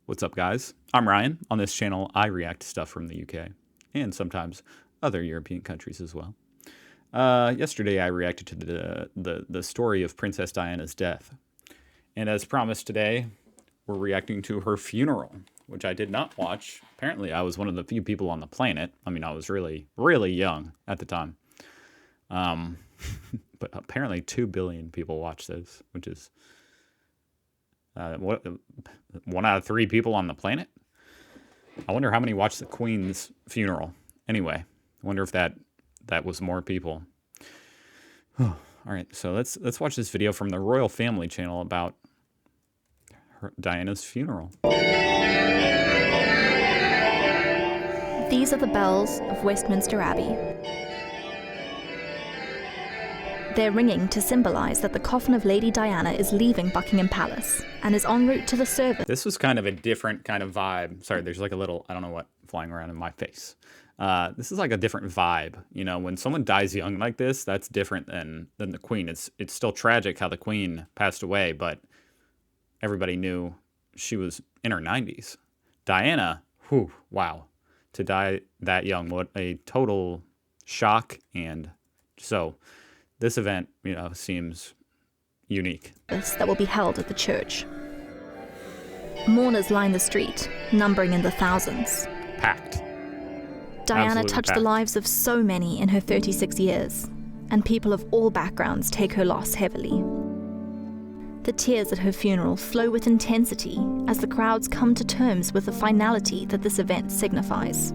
What's up, guys? I'm Ryan. On this channel, I react to stuff from the UK and sometimes other European countries as well. Yesterday, I reacted to the story of Princess Diana's death. And as promised today, we're reacting to her funeral, which I did not watch. Apparently, I was one of the few people on the planet. I mean, I was really, really young at the time. But apparently 2 billion people watch this, which is what, 1 out of 3 people on the planet. I wonder how many watched the Queen's funeral. Anyway, I wonder if that was more people. All right, so let's watch this video from the Royal Family channel about Diana's funeral. These are the bells of Westminster Abbey. They're ringing to symbolise that the coffin of Lady Diana is leaving Buckingham Palace and is en route to the service. This was kind of a different kind of vibe. Sorry, there's like a little, I don't know what, flying around in my face. This is like a different vibe. You know, when someone dies young like this, that's different than the Queen. It's still tragic how the Queen passed away, but everybody knew she was in her 90s. Diana, whew, wow. To die that young, what a total shock. And so this event, you know, seems unique. That will be held at the church. Mourners line the street, numbering in the thousands. Packed. Diana Absolutely touched packed. the lives of so many in her 36 years, and people of all backgrounds take her loss heavily. The tears at her funeral flow with intensity as the crowds come to terms with the finality that this event signifies.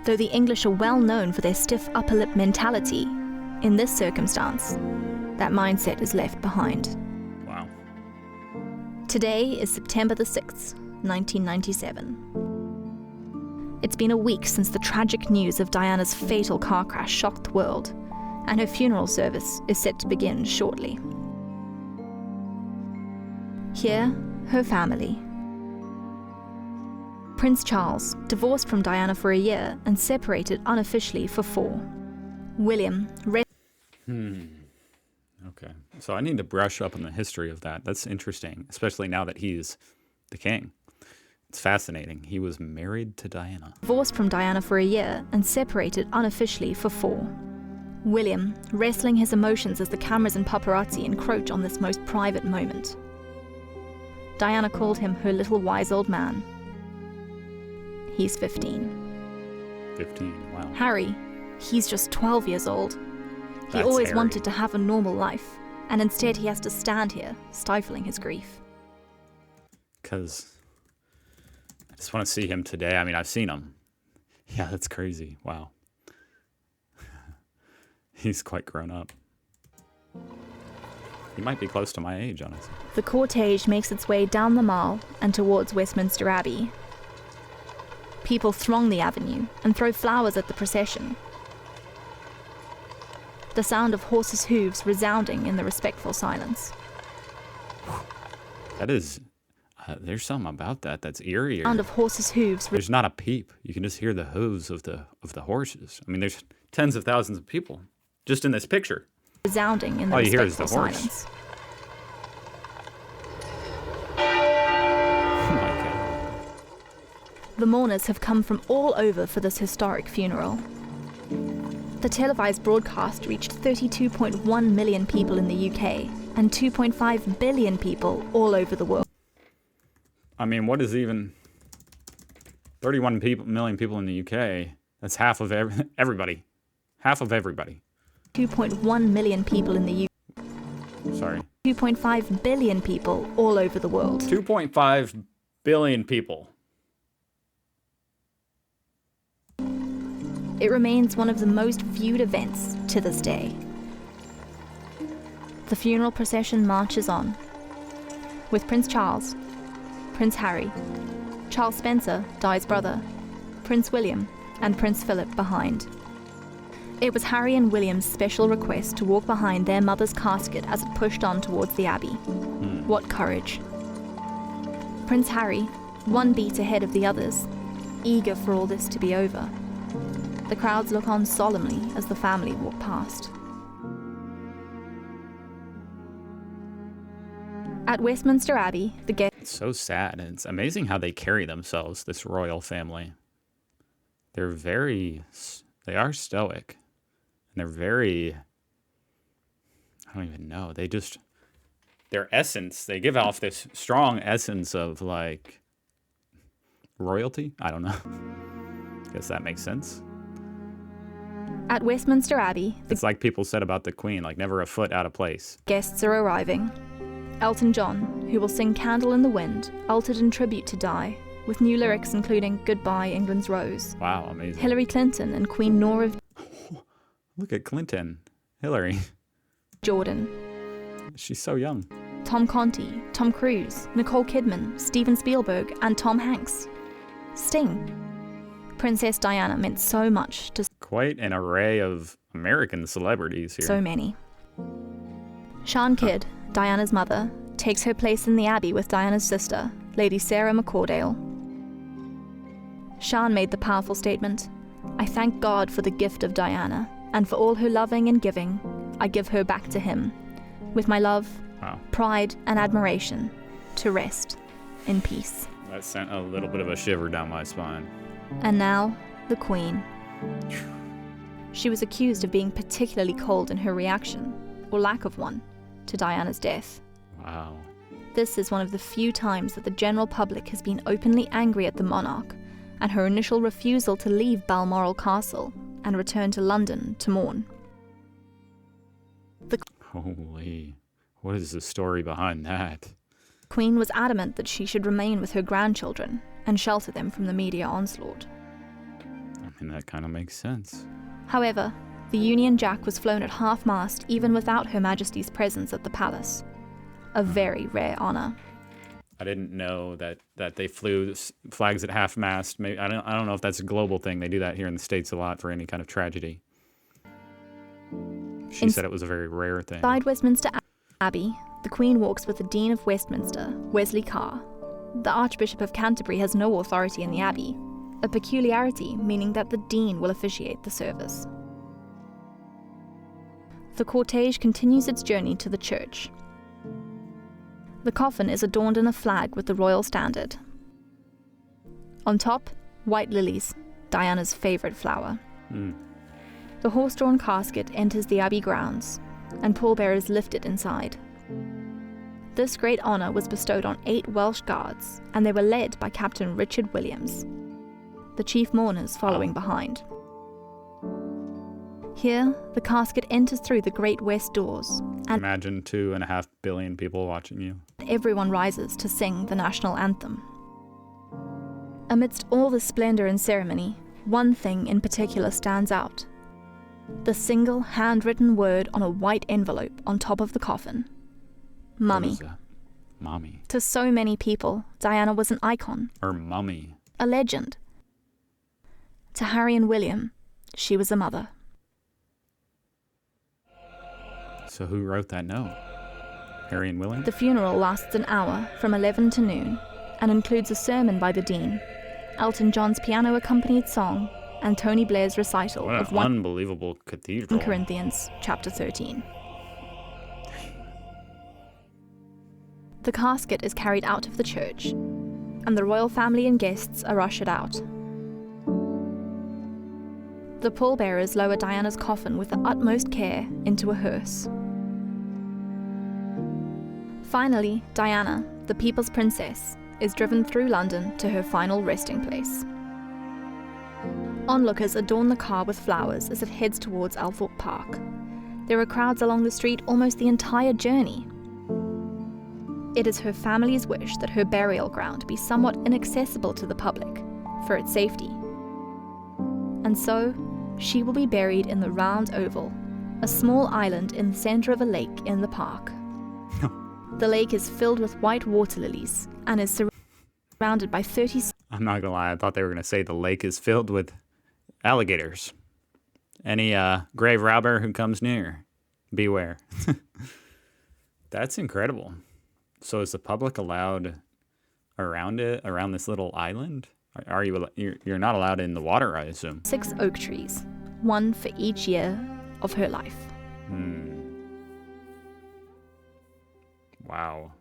Though the English are well known for their stiff upper lip mentality, in this circumstance, that mindset is left behind. Wow. Today is September the 6th, 1997. It's been a week since the tragic news of Diana's fatal car crash shocked the world, and her funeral service is set to begin shortly. Here, her family. Prince Charles, divorced from Diana for a year and separated unofficially for 4. William, Okay. So I need to brush up on the history of that. That's interesting, especially now that he's the king. It's fascinating. He was married to Diana. divorced from Diana for a year and separated unofficially for 4. William, wrestling his emotions as the cameras and paparazzi encroach on this most private moment. Diana called him her little wise old man. He's 15. 15, wow. Harry, he's just 12 years old. He That's always Harry. wanted to have a normal life, and instead he has to stand here, stifling his grief. Because I just want to see him today. I mean, I've seen him. Yeah, that's crazy. Wow. He's quite grown up. He might be close to my age, honestly. The cortege makes its way down the Mall and towards Westminster Abbey. People throng the avenue and throw flowers at the procession. The sound of horses' hooves resounding in the respectful silence. That is, there's something about that that's eerie. Sound of horses' hooves There's not a peep. You can just hear the hooves of the horses. I mean, there's tens of thousands of people just in this picture. resounding in the All you hear is the respectful horse. silence. Oh my God. The mourners have come from all over for this historic funeral. The televised broadcast reached 32.1 million people in the UK and 2.5 billion people all over the world. I mean, what is even 31 million people in the UK? That's half of everybody. Half of everybody. 2.1 million people in the UK. Sorry. 2.5 billion people all over the world. 2.5 billion people. It remains one of the most viewed events to this day. The funeral procession marches on, with Prince Charles, Prince Harry, Charles Spencer, Di's brother, Prince William, and Prince Philip behind. It was Harry and William's special request to walk behind their mother's casket as it pushed on towards the Abbey. What courage. Prince Harry, one beat ahead of the others, eager for all this to be over. The crowds look on solemnly as the family walk past. At Westminster Abbey, the guests It's so sad. And it's amazing how they carry themselves, this royal family. They're they are stoic. And they're very, I don't even know. Their essence, they give off this strong essence of like royalty. I don't know. Guess that makes sense. At Westminster Abbey, the It's like people said about the Queen, like never a foot out of place. guests are arriving. Elton John, who will sing Candle in the Wind, altered in tribute to Di, with new lyrics including Goodbye England's Rose. Wow, amazing. Hillary Clinton and Queen Noor of Look at Clinton. Hillary. Jordan. She's so young. Tom Conti, Tom Cruise, Nicole Kidman, Steven Spielberg, and Tom Hanks. Sting. Princess Diana meant so much to Quite an array of American celebrities here. so many. Sian Kidd, Diana's mother, takes her place in the Abbey with Diana's sister, Lady Sarah McCordale. Sian made the powerful statement, "I thank God for the gift of Diana, and for all her loving and giving, I give her back to him, with my love, Wow. pride, and admiration, to rest in peace." That sent a little bit of a shiver down my spine. And now, the Queen. She was accused of being particularly cold in her reaction, or lack of one, to Diana's death. Wow. This is one of the few times that the general public has been openly angry at the monarch, and her initial refusal to leave Balmoral Castle and return to London to mourn. The Holy. What is the story behind that? Queen was adamant that she should remain with her grandchildren and shelter them from the media onslaught. I mean, that kind of makes sense. However, the Union Jack was flown at half-mast even without Her Majesty's presence at the palace. A very rare honour. I didn't know that they flew flags at half-mast. Maybe I don't know if that's a global thing. They do that here in the States a lot for any kind of tragedy. She said it was a very rare thing. Inside Westminster Abbey, the Queen walks with the Dean of Westminster, Wesley Carr. The Archbishop of Canterbury has no authority in the Abbey, a peculiarity meaning that the Dean will officiate the service. The cortege continues its journey to the church. The coffin is adorned in a flag with the royal standard. On top, white lilies, Diana's favourite flower. The horse-drawn casket enters the Abbey grounds, and pallbearers lift it inside. This great honour was bestowed on 8 Welsh guards, and they were led by Captain Richard Williams, the chief mourners following behind. Here, the casket enters through the great west doors, and Imagine 2.5 billion people watching you. everyone rises to sing the national anthem. Amidst all the splendour and ceremony, one thing in particular stands out. The single handwritten word on a white envelope on top of the coffin. What Mummy. is that? Mommy. To so many people, Diana was an icon, Or mummy. a legend. To Harry and William, she was a mother. So who wrote that note? Harry and William? The funeral lasts an hour, from 11 to noon, and includes a sermon by the Dean, Elton John's piano-accompanied song, and Tony Blair's recital What of an 1 unbelievable cathedral. Corinthians chapter 13. The casket is carried out of the church, and the royal family and guests are ushered out. The pallbearers lower Diana's coffin with the utmost care into a hearse. Finally, Diana, the people's princess, is driven through London to her final resting place. Onlookers adorn the car with flowers as it heads towards Althorpe Park. There are crowds along the street almost the entire journey. It is her family's wish that her burial ground be somewhat inaccessible to the public, for its safety. And so, she will be buried in the Round Oval, a small island in the centre of a lake in the park. The lake is filled with white water lilies and is surrounded by 30 I'm not gonna lie, I thought they were gonna say the lake is filled with alligators. Any grave robber who comes near, beware. That's incredible. So is the public allowed around it, around this little island? Are you? You're not allowed in the water, I assume. 6 oak trees, one for each year of her life. Wow.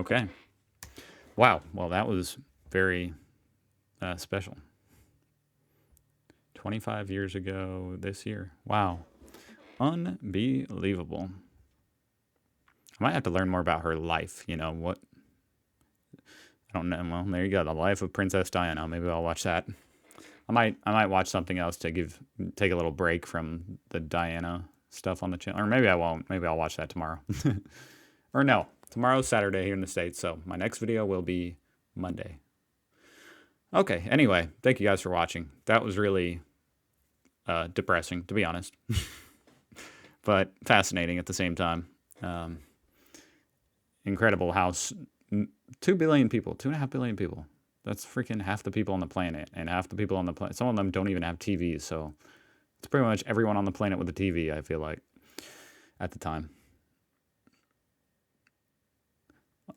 Okay. Wow. Well, that was very special. 25 years ago this year. Wow. Unbelievable. I might have to learn more about her life. You know, what? I don't know. Well, there you go. The Life of Princess Diana. Maybe I'll watch that. I might watch something else to take a little break from the Diana stuff on the channel. Or maybe I won't. Maybe I'll watch that tomorrow. Or no. Tomorrow's Saturday here in the States, so my next video will be Monday. Okay, anyway, thank you guys for watching. That was really depressing, to be honest. But fascinating at the same time. Incredible how 2 billion people, 2.5 billion people. That's freaking half the people on the planet. And half the people on the planet, some of them don't even have TVs. So it's pretty much everyone on the planet with a TV, I feel like, at the time.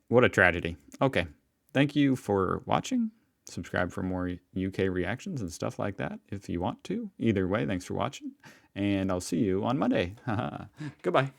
What a tragedy. Okay. Thank you for watching. Subscribe for more UK reactions and stuff like that if you want to. Either way, thanks for watching. And I'll see you on Monday. Goodbye.